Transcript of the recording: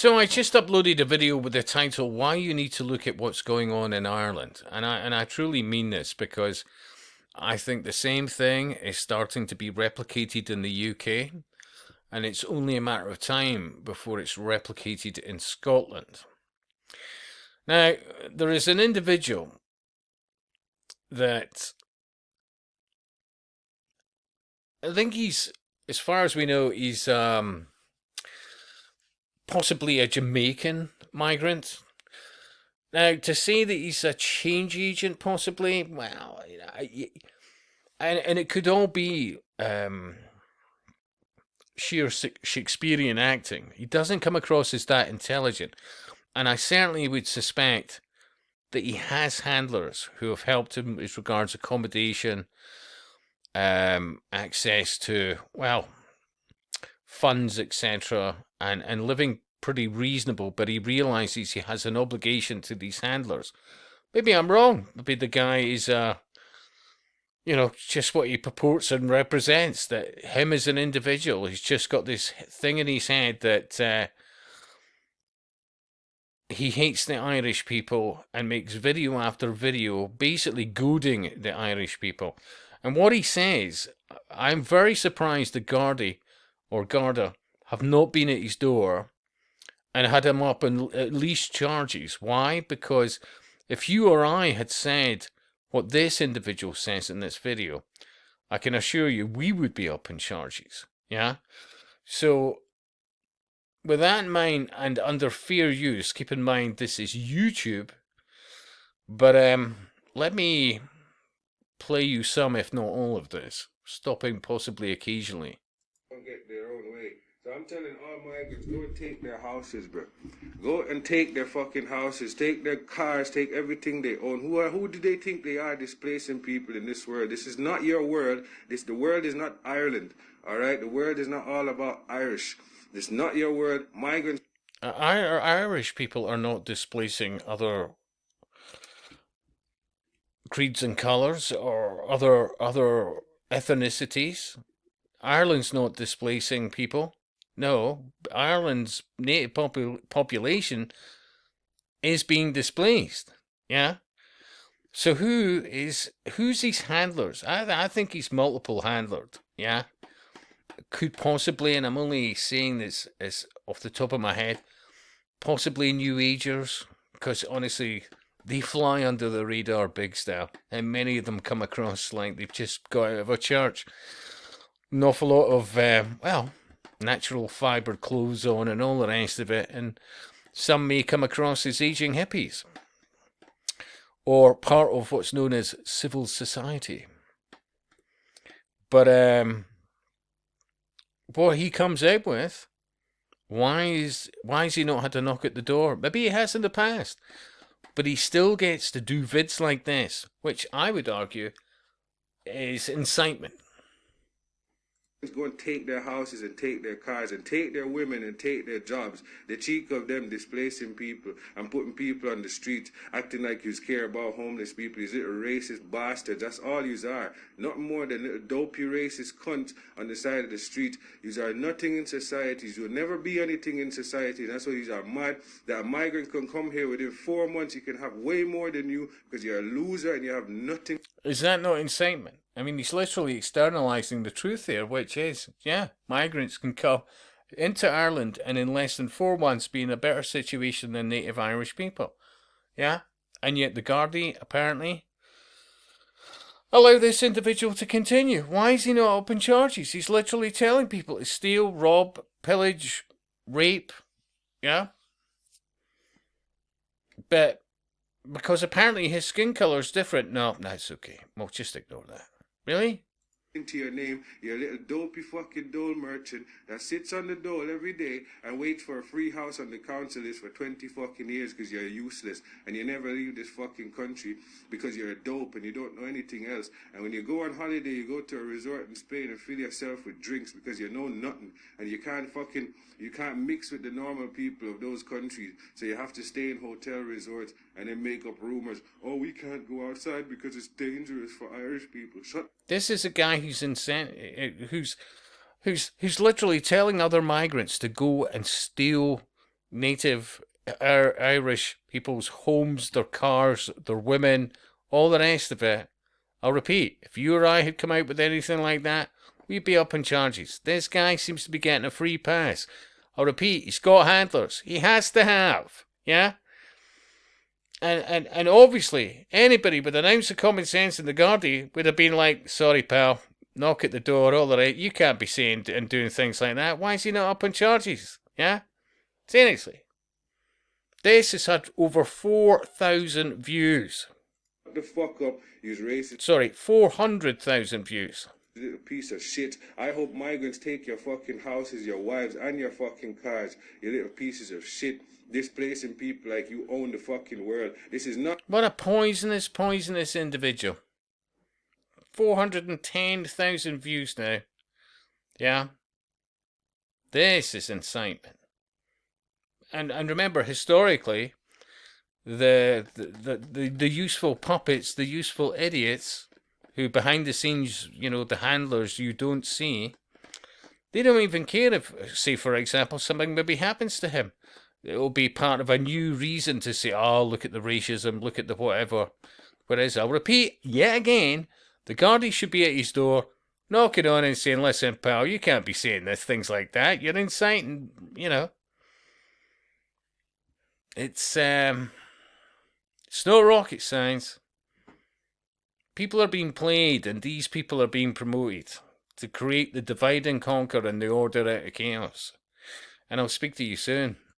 So I just uploaded a video with the title "Why You Need to Look at What's Going On in Ireland," and I truly mean this because I think the same thing is starting to be replicated in the UK, and it's only a matter of time before it's replicated in Scotland. Now, there is an individual that I think as far as we know, he's possibly a Jamaican migrant. Now, to say that he's a change agent, possibly, well, and it could all be sheer Shakespearean acting. He doesn't come across as that intelligent, and I certainly would suspect that he has handlers who have helped him as regards accommodation, access to, well, funds, etc., and living pretty reasonable, but he realizes he has an obligation to these handlers. Maybe I'm wrong. Maybe the guy is, just what he purports and represents, that him as an individual, he's just got this thing in his head that he hates the Irish people and makes video after video basically goading the Irish people. And what he says, I'm very surprised the Gardaí or Garda have not been at his door and had him up on at least charges. Why? Because if you or I had said what this individual says in this video, I can assure you we would be up on charges. Yeah? So, with that in mind and under fair use, keep in mind this is YouTube, but let me play you some, if not all of this, stopping possibly occasionally. Get their own way. So I'm telling all migrants, go and take their houses, bro. Go and take their fucking houses, take their cars, take everything they own. Who do they think they are displacing people in this world? This is not your world. The world is not Ireland. Alright? The world is not all about Irish. This is not your world. Migrants. Irish people are not displacing other creeds and colours or other ethnicities. Ireland's not displacing people. No, Ireland's native population is being displaced. Yeah. So who's his handlers? I think he's multiple handlered. Yeah. Could possibly, and I'm only saying this as off the top of my head, possibly New Agers, because honestly, they fly under the radar big style, and many of them come across like they've just got out of a church. An awful lot of, natural fibre clothes on and all the rest of it, and some may come across as aging hippies, or part of what's known as civil society. But what he comes out with, why is he not had to knock at the door? Maybe he has in the past, but he still gets to do vids like this, which I would argue is incitement. Go and take their houses and take their cars and take their women and take their jobs. The cheek of them displacing people and putting people on the street, acting like you care about homeless people. You little racist bastards. That's all you are. Nothing more than little dopey racist cunts on the side of the street. You are nothing in society. You will never be anything in society. That's why you are mad that a migrant can come here within 4 months. You can have way more than you because you're a loser and you have nothing. Is that not incitement? I mean, he's literally externalizing the truth there, which is, yeah, migrants can come into Ireland and in less than 4 months be in a better situation than native Irish people. Yeah? And yet the Gardaí apparently allow this individual to continue. Why is he not open charges? He's literally telling people to steal, rob, pillage, rape. Yeah? But because apparently his skin colour is different. No, that's okay. We'll just ignore that. Really? Into your name, you're a little dopey fucking dole merchant that sits on the dole every day and waits for a free house on the council list for 20 fucking years because you're useless and you never leave this fucking country because you're a dope and you don't know anything else. And when you go on holiday, you go to a resort in Spain and fill yourself with drinks because you know nothing and you can't mix with the normal people of those countries. So you have to stay in hotel resorts and then make up rumors. Oh, we can't go outside because it's dangerous for Irish people. This is a guy who's who's literally telling other migrants to go and steal native Irish people's homes, their cars, their women, all the rest of it. I'll repeat, if you or I had come out with anything like that, we'd be up on charges. This guy seems to be getting a free pass. I'll repeat, he's got handlers. He has to have. Yeah? And obviously, anybody with an ounce of common sense in the Gardaí would have been like, sorry, pal, knock at the door, all right, you can't be saying and doing things like that. Why is he not up on charges? Yeah? Seriously. This has had over 4,000 views. The fuck up, you racist. Sorry, 400,000 views. Little piece of shit. I hope migrants take your fucking houses, your wives, and your fucking cars. You little pieces of shit. Displacing people like you own the fucking world. This is not. What a poisonous individual. 410,000 views now. Yeah. This is incitement. And remember, historically, the useful puppets, the useful idiots, who behind the scenes, the handlers you don't see, they don't even care if, say, for example, something maybe happens to him. It'll be part of a new reason to say, oh, look at the racism, look at the whatever. Whereas, I'll repeat yet again, the Gardaí should be at his door, knocking on and saying, listen, pal, you can't be saying this, things like that. You're inciting, It's not rocket science. People are being played, and these people are being promoted to create the divide and conquer and the order out of chaos. And I'll speak to you soon.